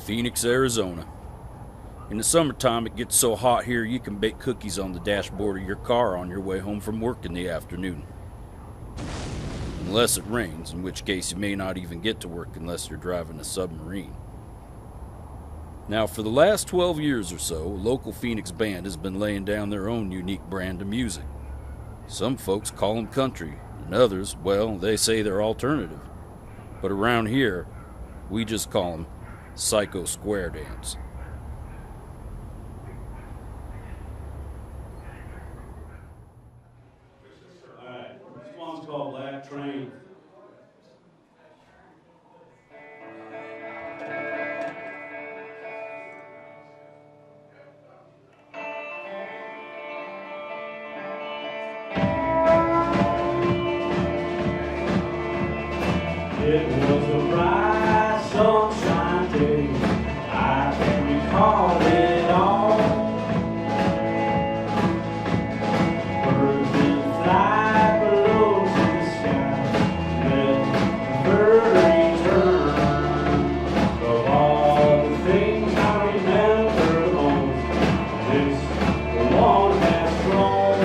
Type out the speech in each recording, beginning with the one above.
Phoenix, Arizona. In the summertime, it gets so hot here you can bake cookies on the dashboard of your car on your way home from work in the afternoon. Unless it rains, in which case you may not even get to work unless you're driving a submarine. Now, for the last 12 years or so, a local Phoenix band has been laying down their own unique brand of music. Some folks call them country, and others, well, they say they're alternative. But around here, we just call them Psycho Square Dance. Alright, this one's called Black Train. It was a bright sunshine day. I can recall it all. Birds in flight below to the sky. Let the bird return. Of all the things I remember most, this one has flown.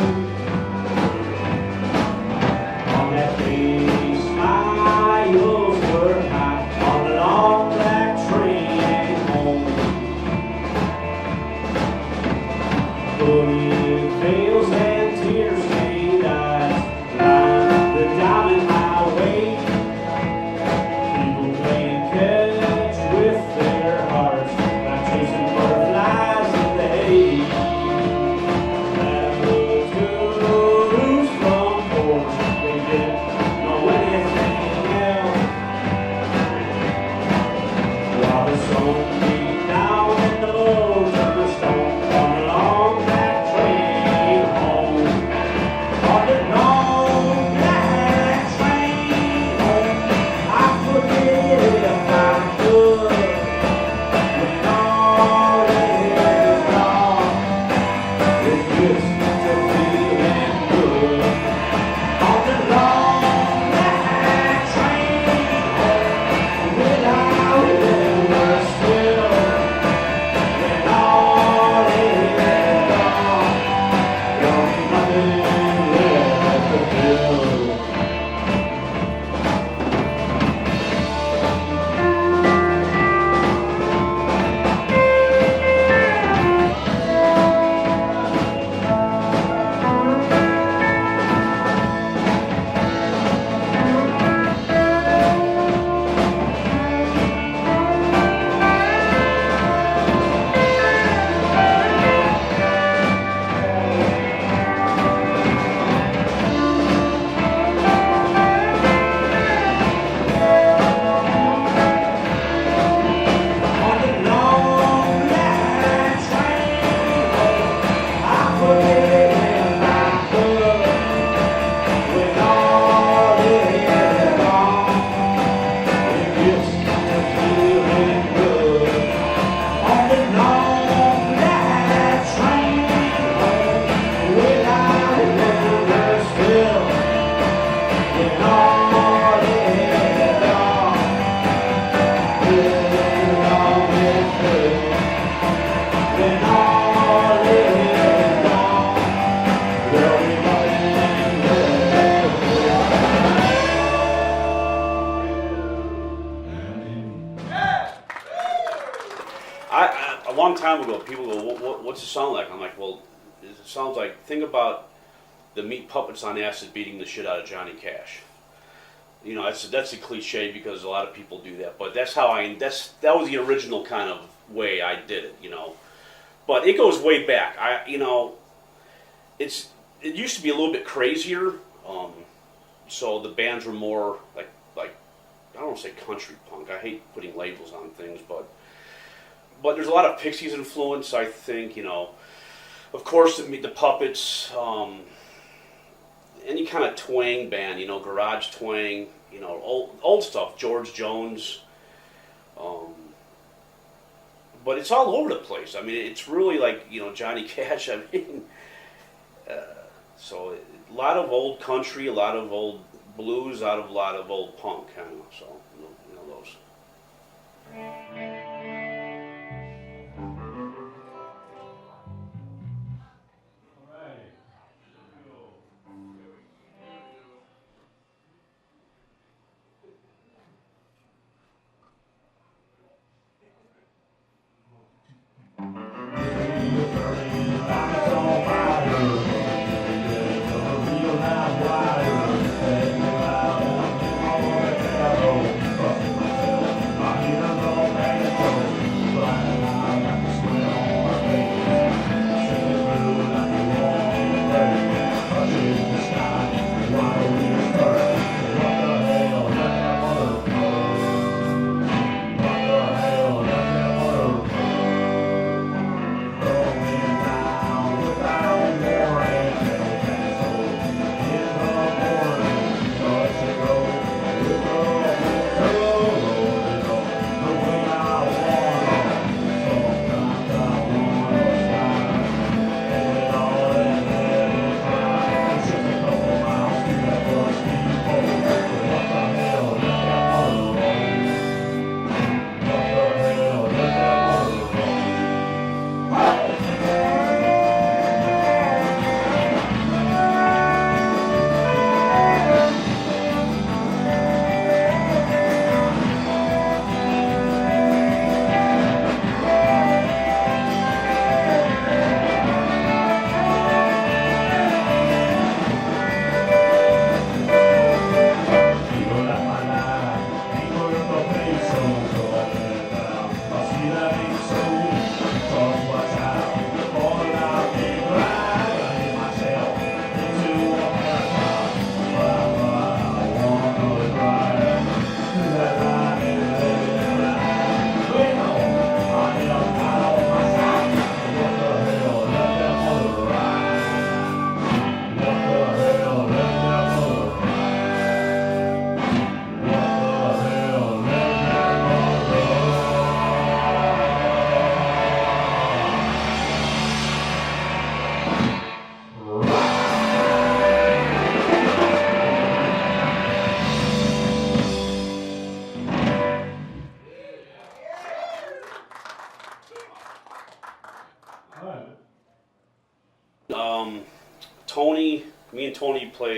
On that day, smiles were high on a long black train home. But it fails and tears-stained eyes line the diamond highway. People playing catch with their hearts, like chasing butterflies in the hay. That was good from porch. They didn't know anything else. While the sun beat down in the bones of the stone on a long black train home. On the long black train home. I forget if I could. When all is gone, it gets to feeling good. On the long black train home. Without ever still. When all is gone, there's nothing left to feel. On the long black train home, I forget if I could. When all is gone, it gets to feeling good. On the long black train home, without ever still. When all is gone, feeling all is good. When all is gone, there'll be nothing left to A long time ago, people go, what's it sound like? I'm like, well, it sounds like, think about the meat puppets on acid beating the shit out of Johnny Cash. You know, that's a cliche because a lot of people do that, but that's how that was the original kind of way I did it, you know. But it goes way back. It used to be a little bit crazier. So the bands were more like I don't want to say country punk. I hate putting labels on things, but there's a lot of Pixies influence, I think, you know. Of course, the Puppets, any kind of twang band, you know, garage twang, you know, old stuff, George Jones. But it's all over the place. I mean, it's really like, you know, Johnny Cash. I mean, so a lot of old country, a lot of old blues, a lot of old punk, kind of. So, you know those.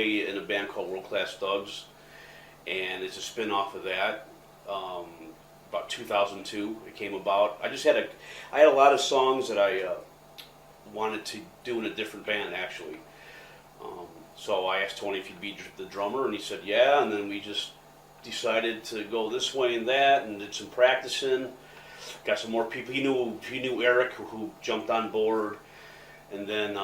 play in a band called World Class Thugs, and it's a spin-off of that. About 2002, it came about. I had a lot of songs that I wanted to do in a different band, actually. So I asked Tony if he'd be the drummer, and he said yeah, and then we just decided to go this way and that, and did some practicing. Got some more people. He knew Eric, who jumped on board, and then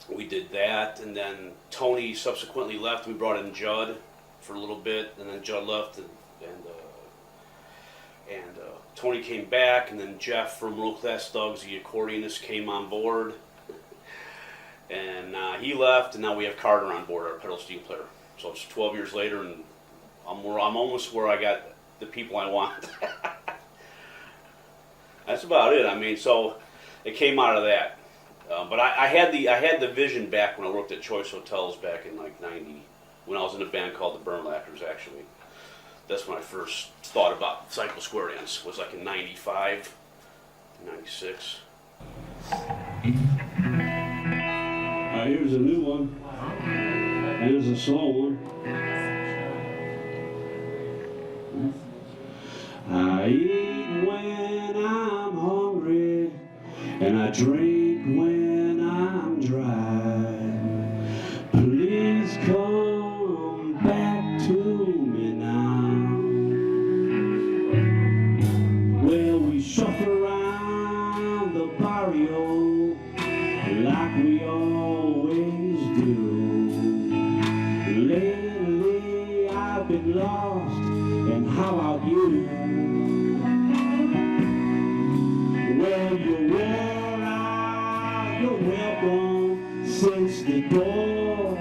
we did that, and then Tony subsequently left. We brought in Judd for a little bit, and then Judd left, and Tony came back, and then Jeff from World Class Thugs, the accordionist, came on board, and he left, and now we have Carter on board, our pedal steel player. So it's 12 years later, and I'm almost where I got the people I want. That's about it. I mean, so it came out of that. But I had the vision back when I worked at Choice Hotels back in like '90, when I was in a band called the Burnlackers. Actually, that's when I first thought about Cycle Square Dance. Was like in '95, '96. Here's a new one. Here's a slow one. I eat when I'm hungry, and I drink when I'm dry. Please come back to me now. Well, we shuffle around the barrio like we always do. Lately I've been lost, and how about you? Well, you wore out your welcome since the door,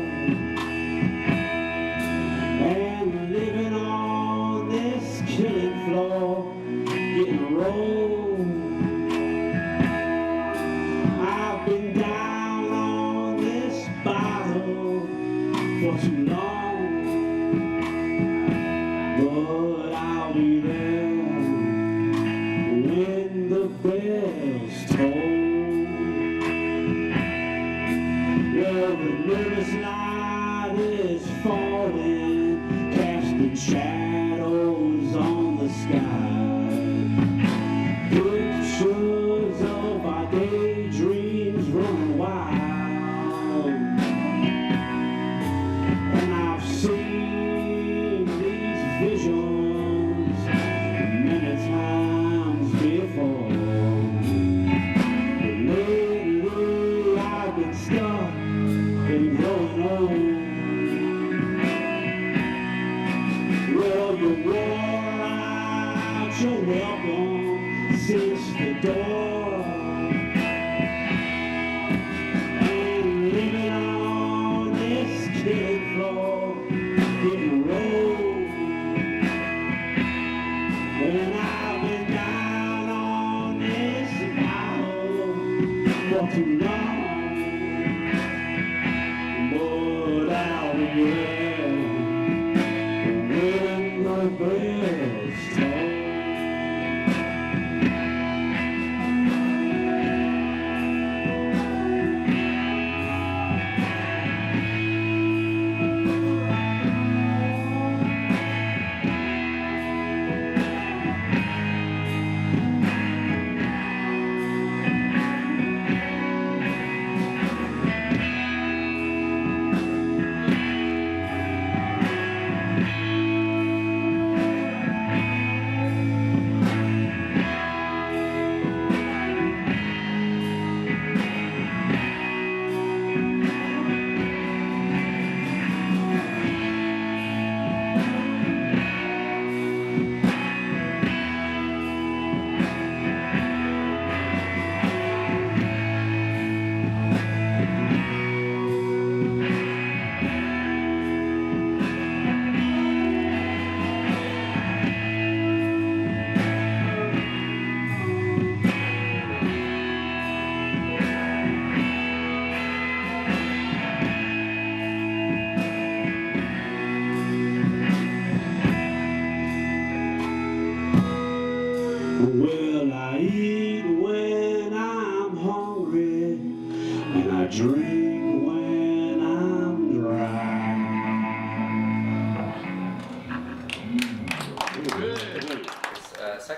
and living on this killing floor, getting rolled. I've been down on this bottle for too long, but I'll be there when the bells toll. Well, the nervous light is falling, casting shadows on the sky. Pictures of our daydreams running wild, and I've seen these visions many times before. But lately I've been stuck and growing old. Well, you wore out your welcome since the door, and living on this killing floor, getting rolled. When I've been down on this bottle for too long, but I'll be there when the bells toll.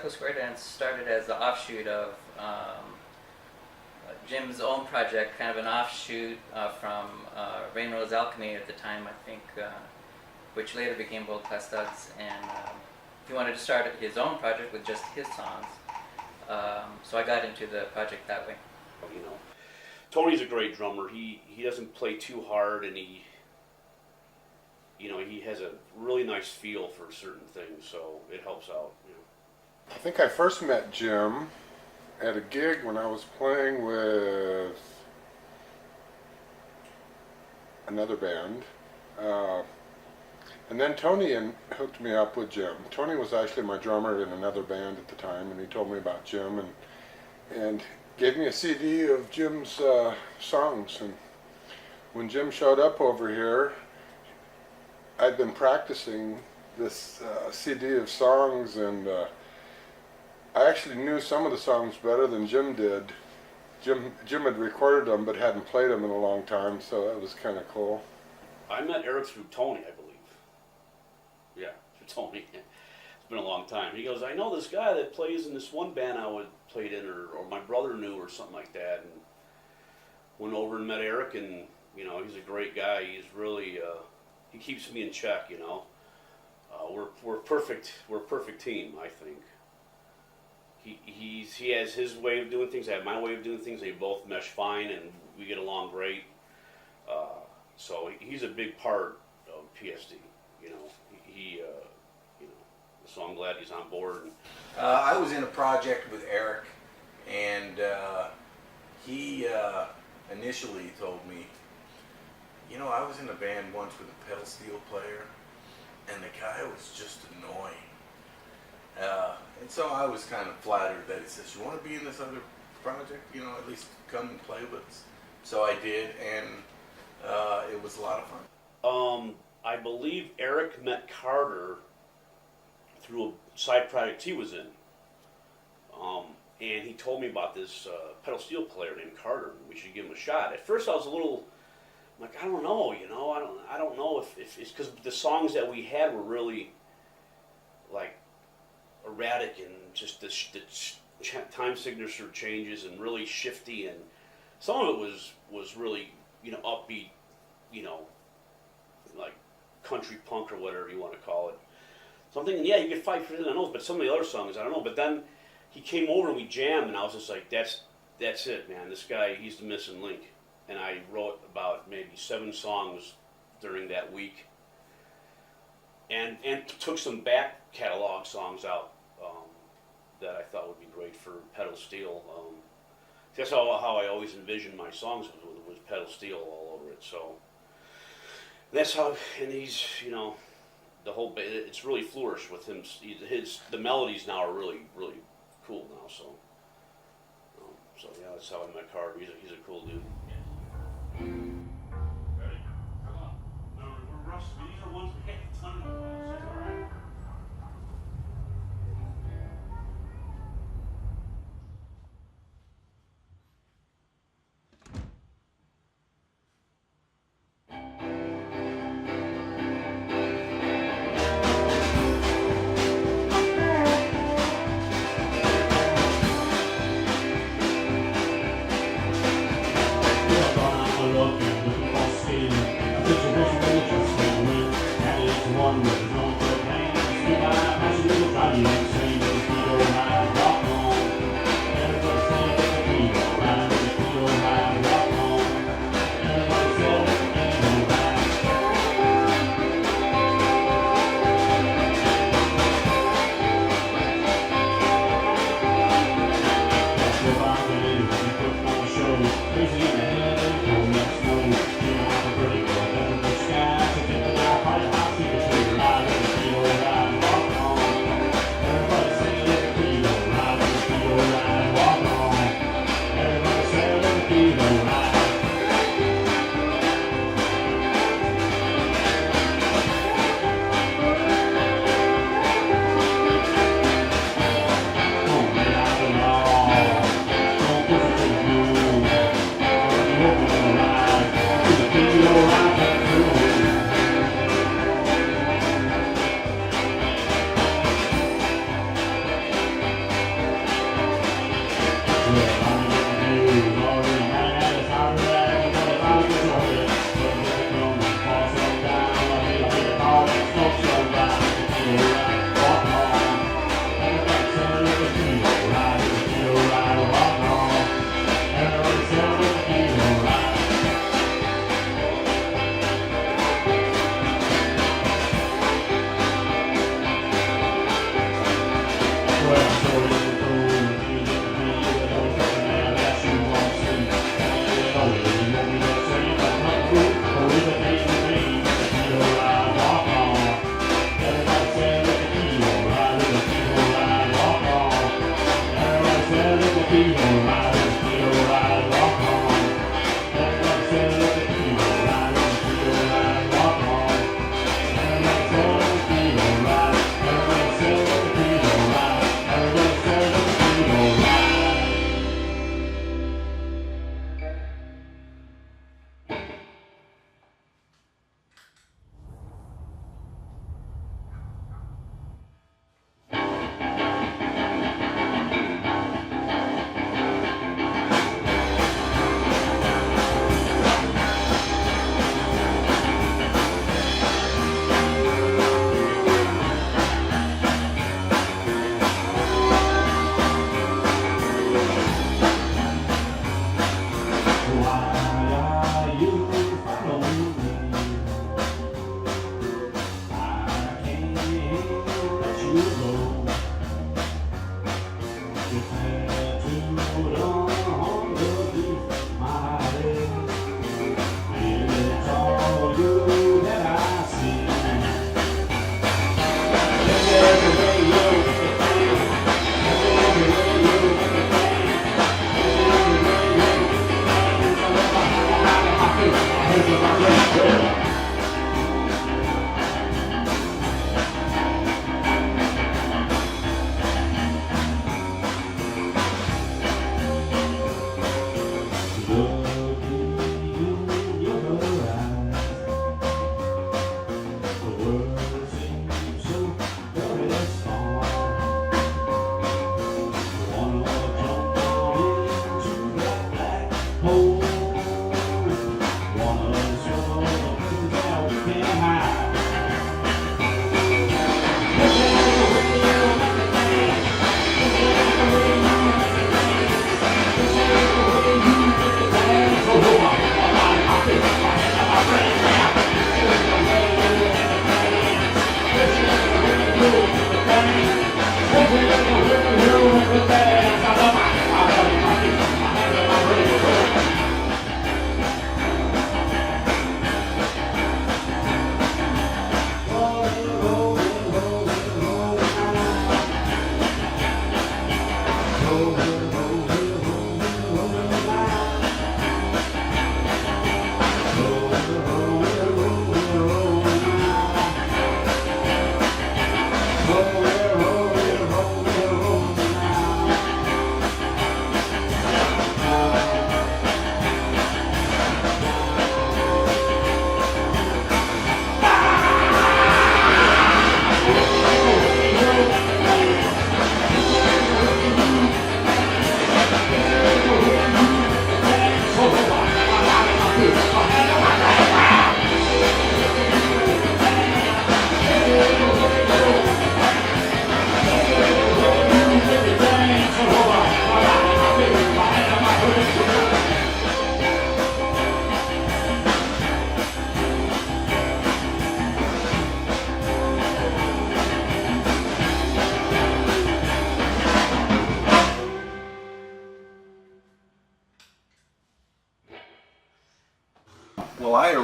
Echo Square Dance started as the offshoot of Jim's own project, kind of an offshoot from Rainrose Alchemy at the time, I think, which later became World Class Studs, and he wanted to start his own project with just his songs. So I got into the project that way. You know, Tony's a great drummer. He doesn't play too hard, and he has a really nice feel for certain things, so it helps out. You know. I think I first met Jim at a gig when I was playing with another band. And then Tony hooked me up with Jim. Tony was actually my drummer in another band at the time, and he told me about Jim and gave me a CD of Jim's songs. And when Jim showed up over here, I'd been practicing this CD of songs, and I actually knew some of the songs better than Jim did. Jim had recorded them but hadn't played them in a long time, so that was kind of cool. I met Eric through Tony, I believe. Yeah, through Tony. It's been a long time. He goes, I know this guy that plays in this one band I played in, or my brother knew, or something like that. And went over and met Eric, and he's a great guy. He's really he keeps me in check. We're perfect. We're a perfect team, I think. He has his way of doing things. I have my way of doing things. They both mesh fine, and we get along great. So he's a big part of PSD. So I'm glad he's on board. I was in a project with Eric, and he initially told me, I was in a band once with a pedal steel player, and the guy was just annoying. And so I was kind of flattered that he says, you want to be in this other project? At least come and play with us. So I did, and it was a lot of fun. I believe Eric met Carter through a side project he was in. And he told me about this pedal steel player named Carter, and we should give him a shot. At first I was a little like, I don't know, I don't know if it's because the songs that we had were really like erratic and just the time signature changes and really shifty, and some of it was really upbeat, like country punk or whatever you want to call it. So I'm thinking, yeah, you could fight for the nose, but some of the other songs, I don't know. But then he came over and we jammed, and I was just like, that's it, man. This guy, he's the missing link. And I wrote about maybe 7 songs during that week, and took some back catalog songs out that I thought would be great for pedal steel. That's how I always envisioned my songs was pedal steel all over it. So that's how, and he's the whole, it's really flourished with him. The melodies now are really, really cool now. So yeah, that's how I met Carter. He's a cool dude. Ready? Come on. No, we're rushed. These are ones we had a ton of. All right. Looking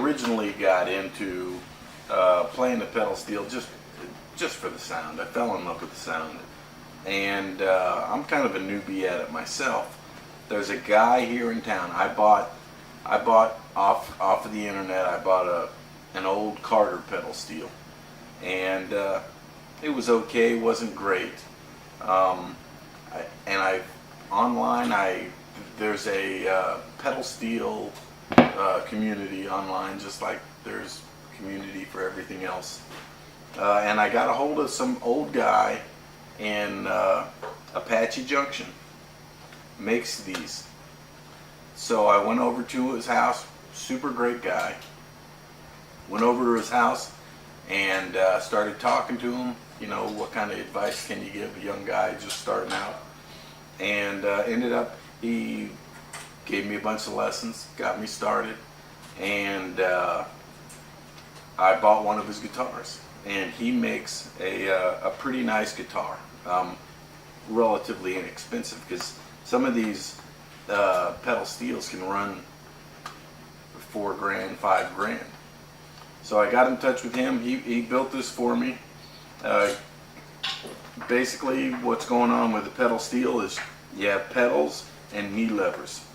originally got into playing the pedal steel just for the sound. I fell in love with the sound, and I'm kind of a newbie at it myself. There's a guy here in town. I bought off of the internet. I bought an old Carter pedal steel, and it was okay. It wasn't great. There's a pedal steel community online, just like there's community for everything else. And I got a hold of some old guy in Apache Junction, makes these. So I went over to his house, super great guy. Went over to his house and started talking to him. You know, what kind of advice can you give a young guy just starting out? And ended up, he gave me a bunch of lessons, got me started, and I bought one of his guitars. And he makes a pretty nice guitar, relatively inexpensive, because some of these pedal steels can run $4 grand, $5 grand. So I got in touch with him. He built this for me. Basically, what's going on with the pedal steel is you have pedals and knee levers,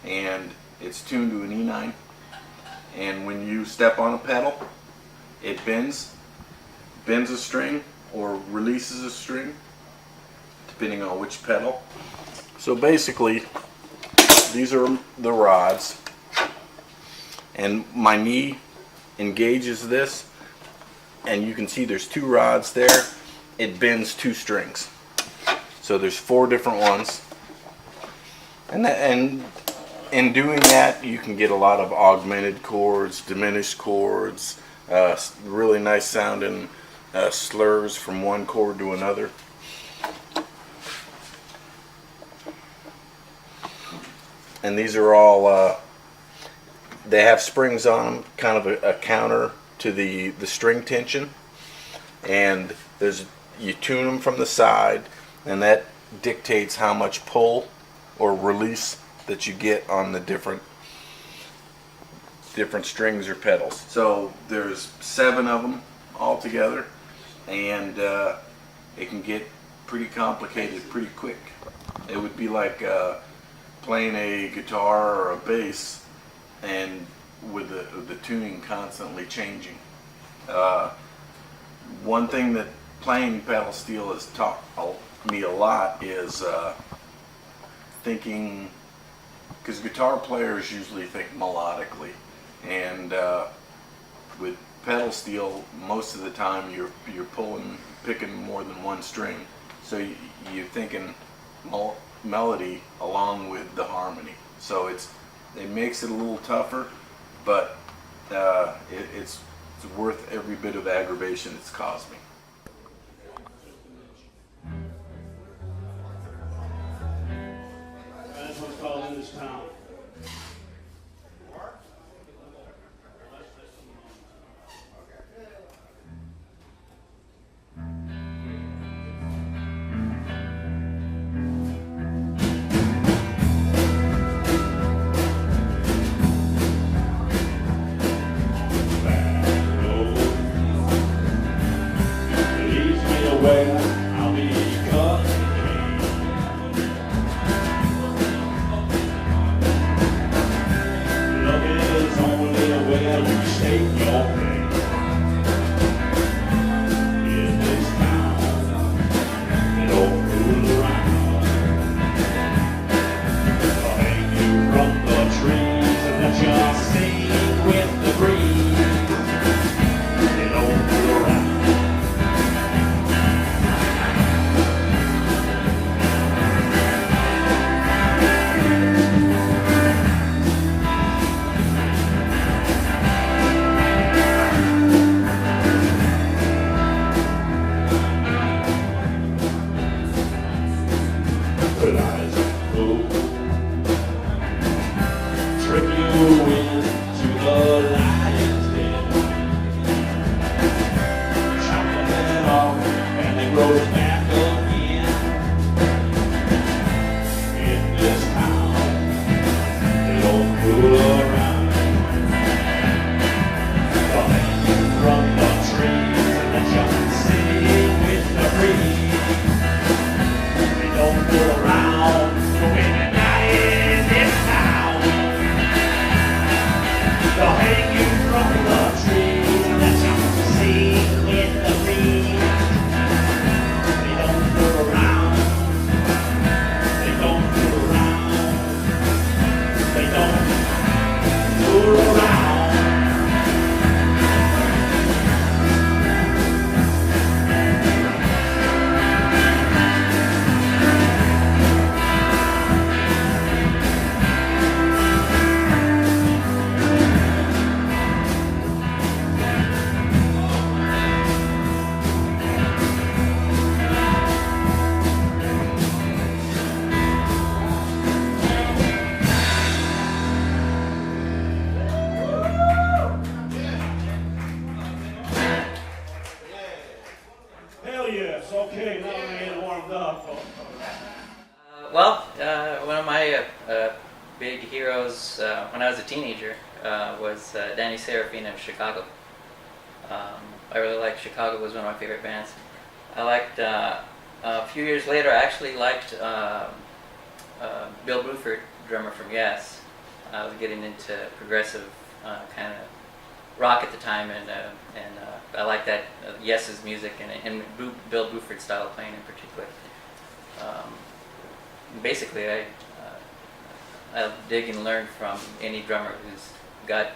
and it's tuned to an E9. And when you step on a pedal, it bends a string or releases a string, depending on which pedal. So basically, these are the rods, and my knee engages this, and you can see there's 2 rods there. It bends 2 strings, so there's 4 different ones, and in doing that you can get a lot of augmented chords, diminished chords, really nice sounding slurs from one chord to another. And these are all they have springs on them, kind of a counter to the string tension, and you tune them from the side, and that dictates how much pull or release that you get on the different strings or pedals. So there's 7 of them all together, and it can get pretty complicated pretty quick. It would be like playing a guitar or a bass, and with the tuning constantly changing. One thing that playing pedal steel has taught me a lot is thinking, because guitar players usually think melodically, and with pedal steel, most of the time you're picking more than one string, so you're thinking melody along with the harmony. So it makes it a little tougher, but it's worth every bit of aggravation it's caused me. That's what's called in this town. I'll be cut. Love is only a way you state your claim. In this town, it don't fool around. I'll hang you from the trees and let you sing with the breeze. It don't fool around. It's okay, now we're getting warmed up. One of my big heroes when I was a teenager was Danny Serafine of Chicago. I really liked Chicago, was one of my favorite bands. I liked, a few years later, I actually liked Bill Bruford, drummer from Yes. I was getting into progressive kind of rock at the time, and I liked that Yes's music and Bill Bruford's style of playing in particular. Basically, I dig and learn from any drummer who's got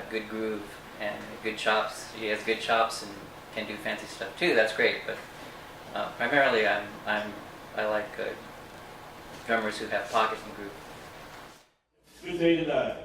good groove and good chops. He has good chops and can do fancy stuff too. That's great, but primarily I like drummers who have pocket and groove. Good day to die.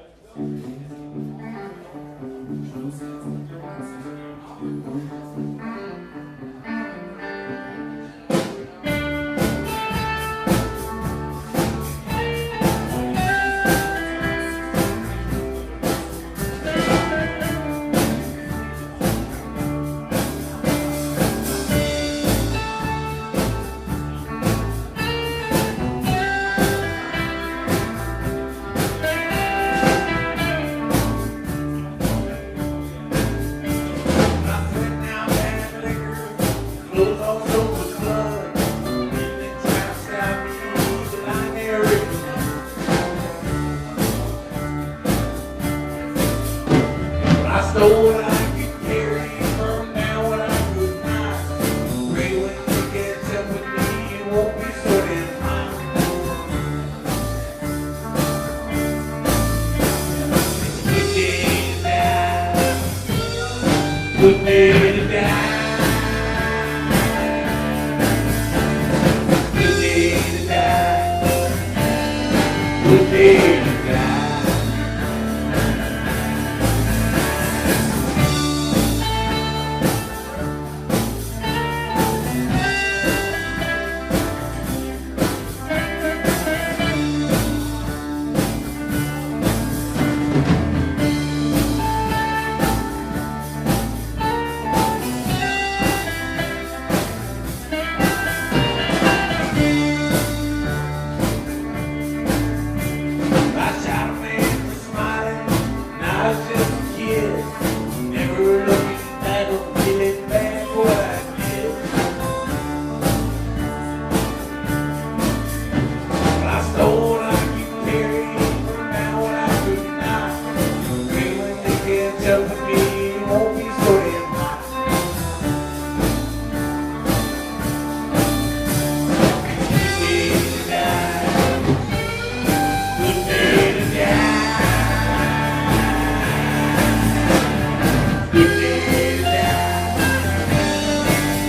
Good day to die. Good day to die.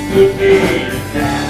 Good day to die.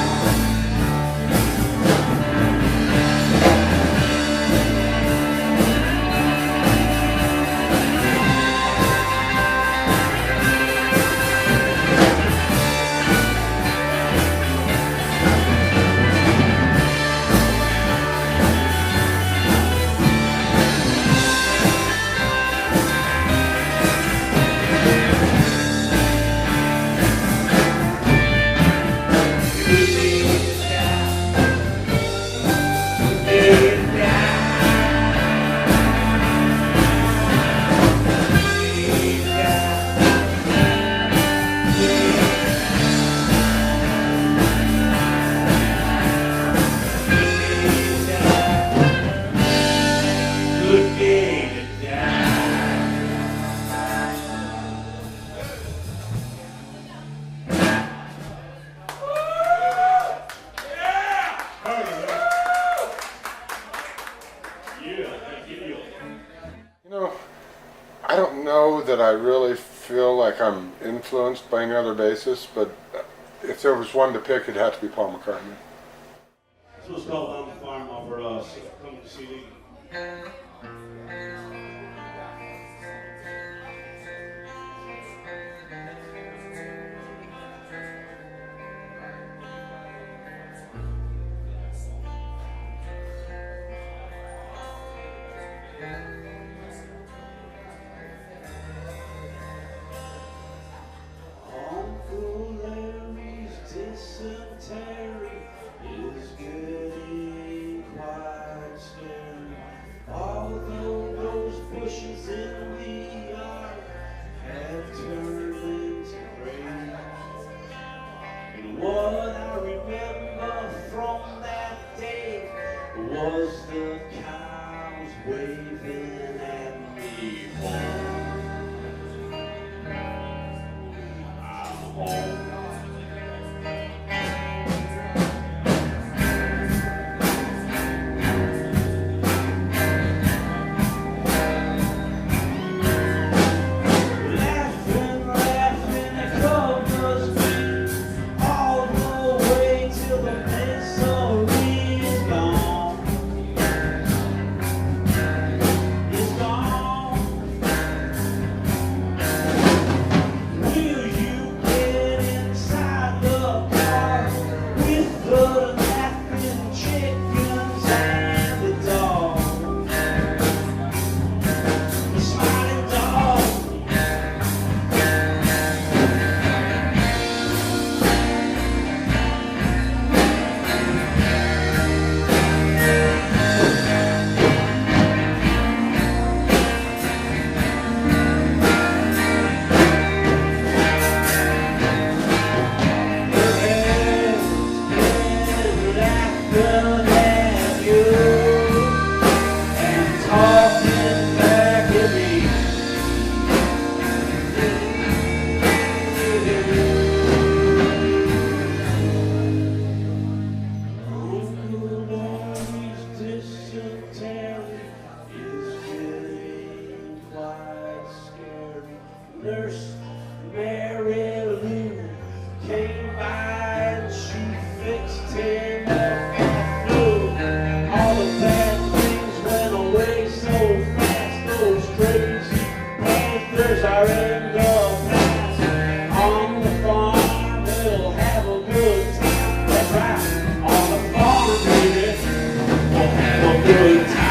I don't know that I really feel like I'm influenced by any other bassist, but if there was one to pick, it'd have to be Paul McCartney. This was called On the Farm over coming to CD. Uncle Larry's distant home. Laughing, laughing, it covers me all the way till the misery is gone. It's gone. Will you get inside the car with the laughing chickens and the dog? The smiling dog. Nurse Mary Lou came by and she fixed him up and flew. All the bad things went away so fast. Those crazy panthers are in the past. On the farm we'll have a good time. That's right. On the farm, baby, we'll have a good time.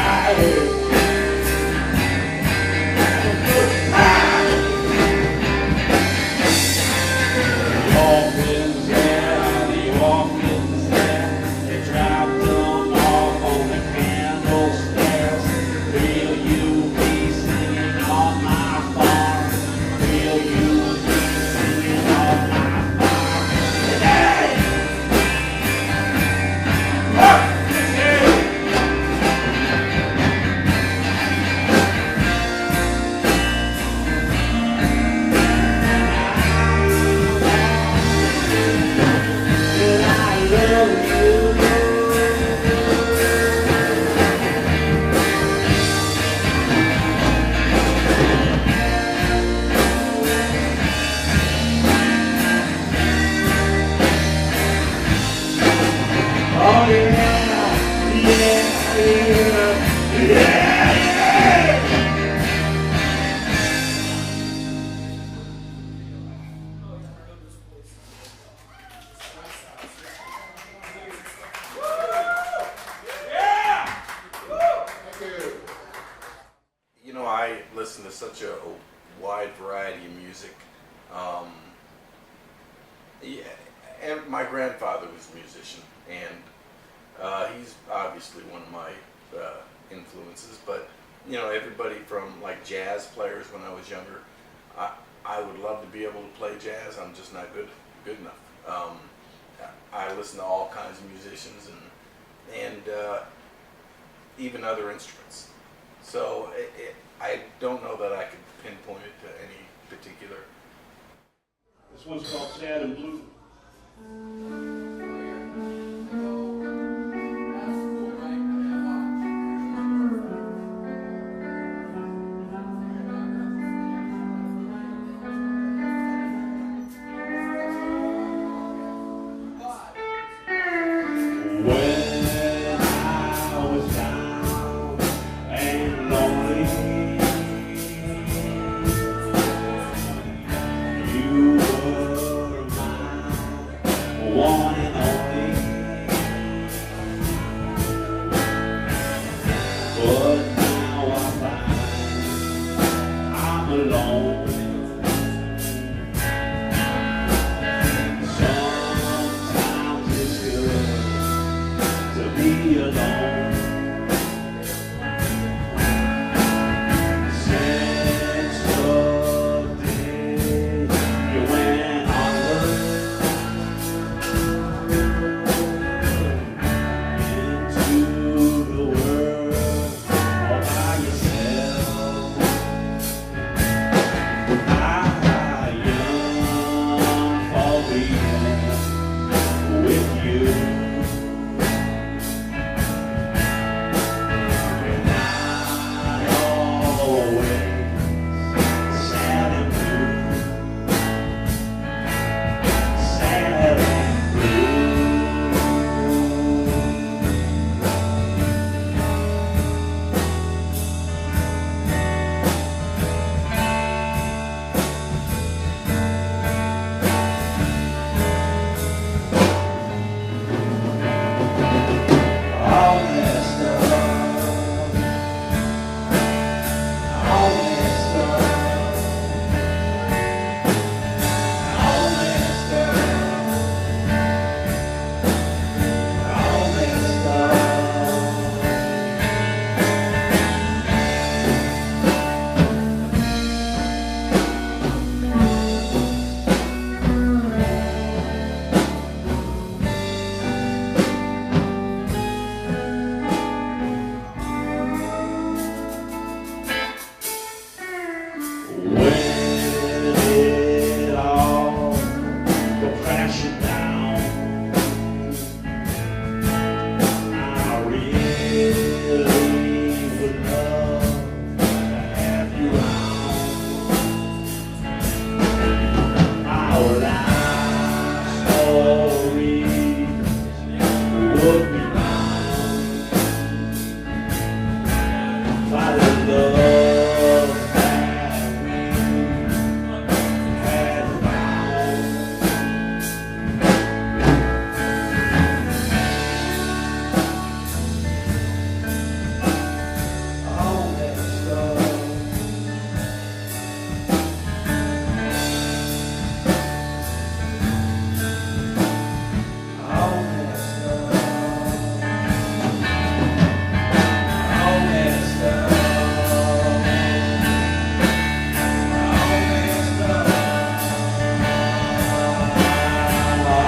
Oh yeah, yeah, yeah, yeah. You know, I listen to such a wide variety of music. Yeah, and my grandfather was a musician, and he's obviously one of my influences. But you know, everybody from like jazz players when I was younger. I would love to be able to play jazz. I'm just not good enough. I listen to all kinds of musicians and even other instruments. So I don't know that I could pinpoint it to any particular. This one's called Sad and Blue. When I was down and lonely, you were mine, one and only. But now I find I'm alone. Sometimes it's good to be alone. Since the day you went under,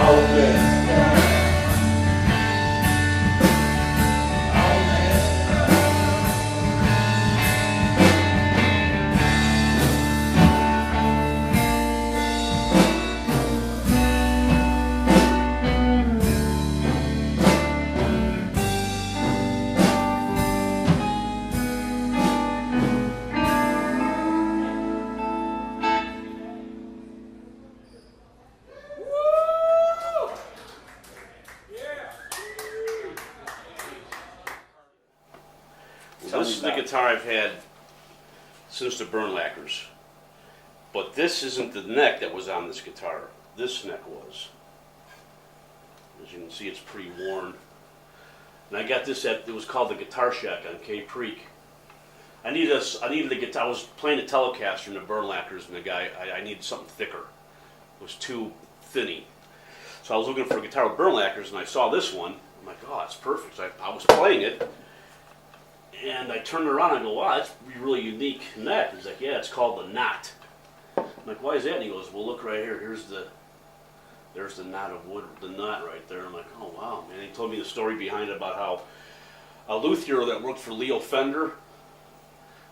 all messed up. All messed up. Well, this is the guitar I've had since the Burn Lacquers. But this isn't the neck that was on this guitar. This neck was. As you can see, it's pretty worn. And I got this at, it was called the Guitar Shack on Cave Creek. I needed a guitar. I was playing a Telecaster in the Burn Lacquers, and the guy, I needed something thicker. It was too thinny. So I was looking for a guitar with Burn Lacquers, and I saw this one. I'm like, oh, it's perfect. So I was playing it. And I turned around and I go, wow, that's a really unique neck. He's like, yeah, it's called the knot. I'm like, why is that? And he goes, well, look right here. There's the knot of wood, the knot right there. I'm like, oh, wow, man. He told me the story behind it about how a luthier that worked for Leo Fender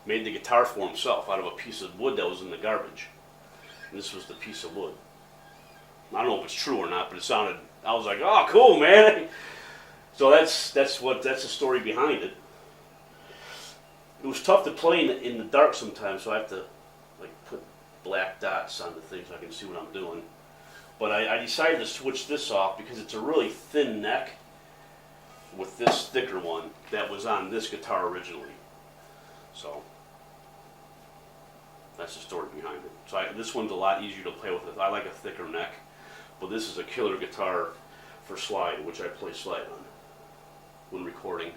made the guitar for himself out of a piece of wood that was in the garbage. And this was the piece of wood. I don't know if it's true or not, but it sounded, I was like, oh, cool, man. So that's the story behind it. It was tough to play in the dark sometimes, so I have to like put black dots on the things so I can see what I'm doing. But I decided to switch this off because it's a really thin neck with this thicker one that was on this guitar originally. So that's the story behind it. So this one's a lot easier to play with. I like a thicker neck, but this is a killer guitar for slide, which I play slide on when recording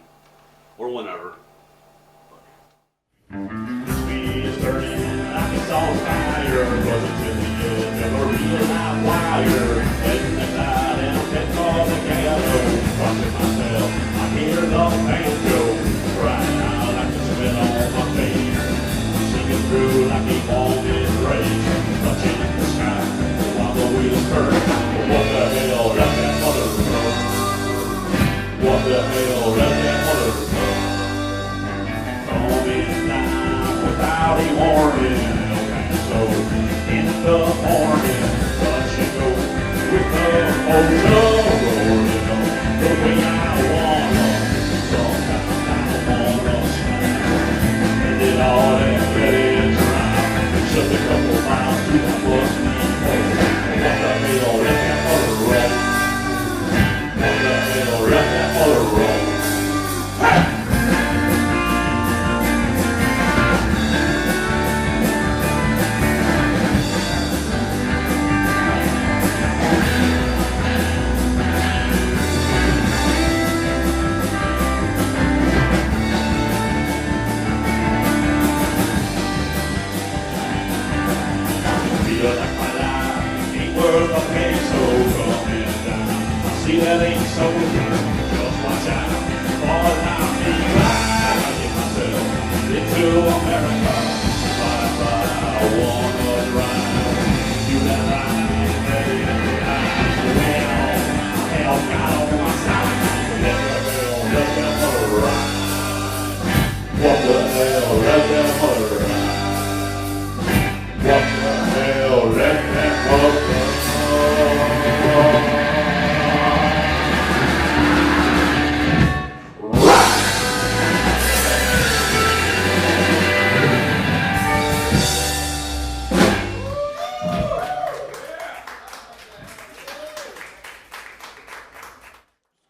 or whenever. We started like it's on fire, wasn't till the edge of a real live wire. Letting the night and I'm heading for the ghetto. Watching myself, I hear the banjo crying out like the sweat on my face. Singing through like he wanted rage, touching the sky while the wheels turn. What the hell does that mother run? What the hell does that mother run? Without a warning, so in the morning, but you go with the ocean rolling the way I wanna. Sometimes I wanna smile, and it all that ready to try. Just a couple miles to the bus depot. What the hell, let that mother roll. What the hell, let that mother roll. Hey! Feel like my life ain't worth a peso coming down. I see that ain't so good, just watch out. For now, me right, I get myself into America. I wanna drive. You that ride, ready to ride. Well, hell got on my side. Let that mother ride. What the hell, let that mother ride. What the hell, let that mother ride.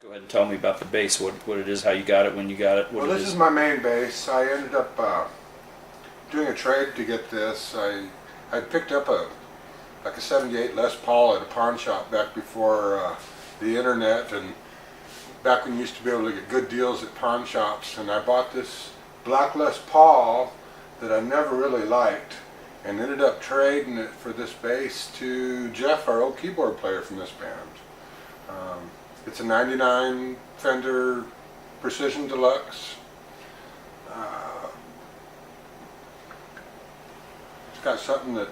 Go ahead and tell me about the bass, what it is, how you got it, when you got it, what Well, it this is. is my main bass. I ended up doing a trade to get this. I picked up a 78 Les Paul at a pawn shop back before the internet, and back when you used to be able to get good deals at pawn shops. And I bought this black Les Paul that I never really liked, and ended up trading it for this bass to Jeff, our old keyboard player from this band. It's a 99 Fender Precision Deluxe. It's got something that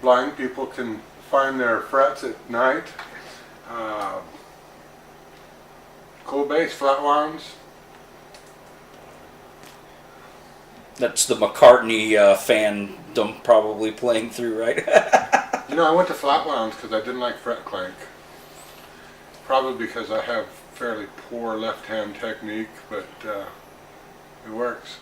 blind people can find their frets at night. Cool bass, flat wounds. That's the McCartney fandom probably playing through, right? You know, I went to flat wounds because I didn't like fret clank. Probably because I have fairly poor left-hand technique, but it works.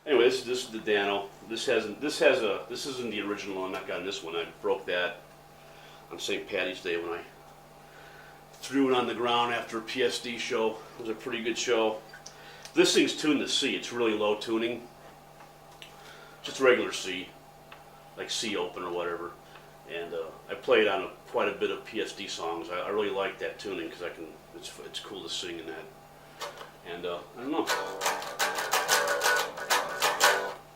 Anyway, this is the Dano. This isn't the original. I'm not gotten this one. I broke that on St. Patty's Day when I threw it on the ground after a PSD show. It was a pretty good show. This thing's tuned to C. It's really low tuning. Just regular C, like C open or whatever. And I played on quite a bit of PSD songs. I really like that tuning because it's cool to sing in that. And I don't know.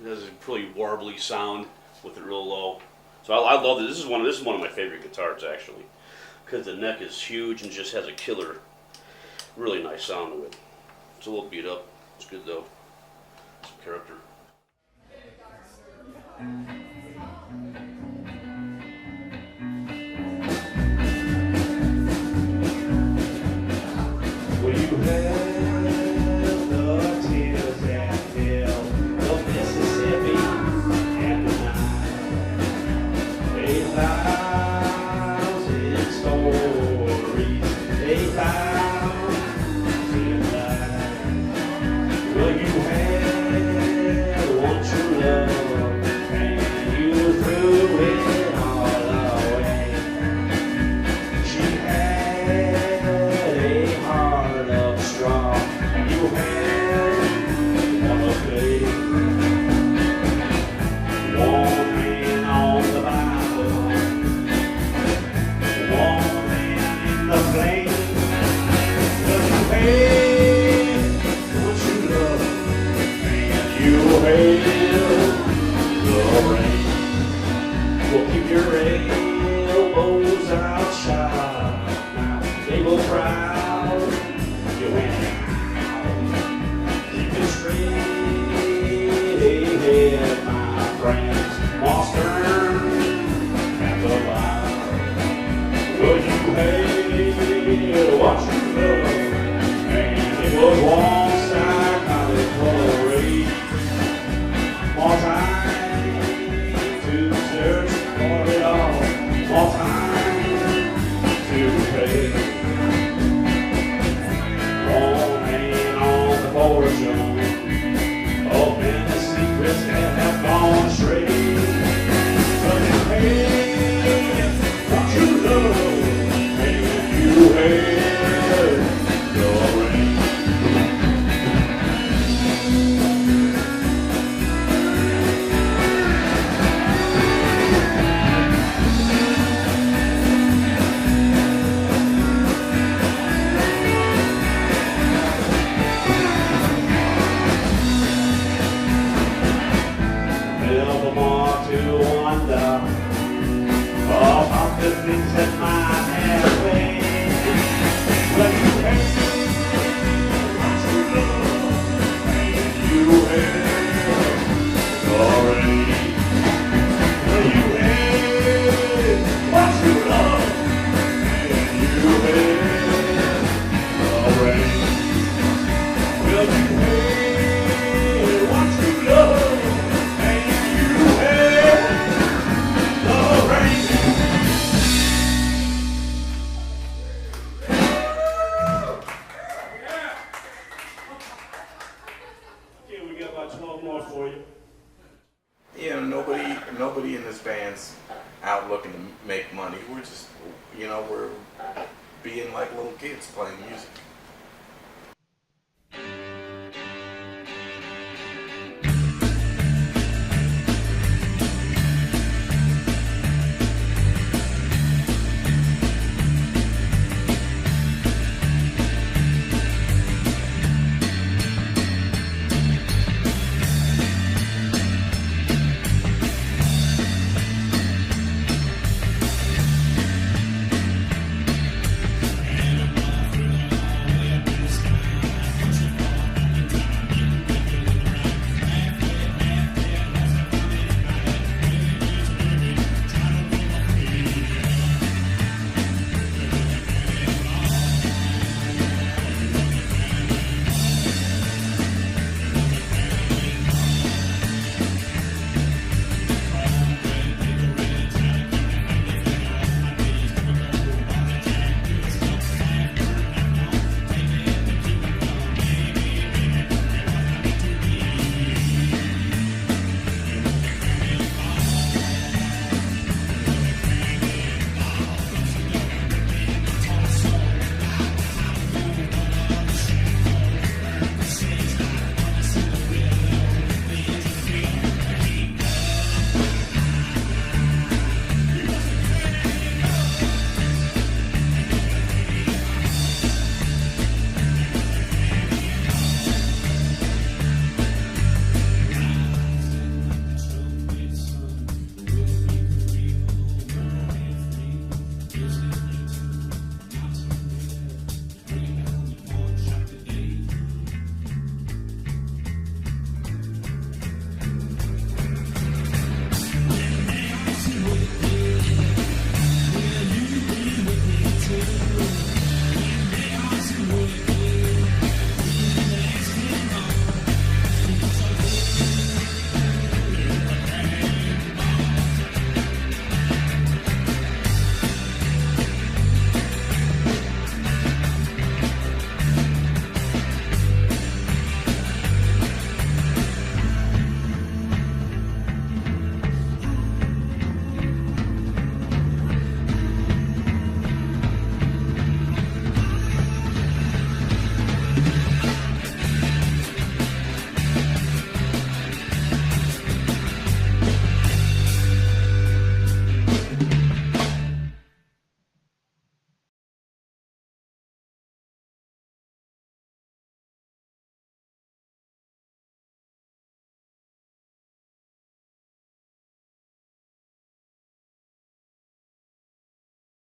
It has a pretty warbly sound with it real low. So I love it. This is one of my favorite guitars actually, because the neck is huge and just has a killer, really nice sound to it. It's a little beat up. It's good though. Some character. Will you have the tears that fill the Mississippi and the night? 8,000 stories, 8,000 lies. Will you have one true love and you threw it all away? She had a heart of straw. You had one of clay. One hand on the Bible, one hand in the flame. Will you have one true love hail the rain. Well, keep your elbows outside. Now, they go proud. You went out. Keep it straight ahead, my friends. Monster at the line. Well, you hail what you love. And it was one side college parade. More time to search for it all. More time to pay. One man on the fortune. Oh, many secrets that have gone astray. But you hate what you love. And you hate the rain. Never more to wonder about the things that might have been. When you hate what you love, and you hate the rain. When you hate what you love, and you hate the rain. Will you hate what you love? Okay, we got about 12 more for you. You know, nobody in this band's out looking to make money. We're just, you know, we're being like little kids playing music.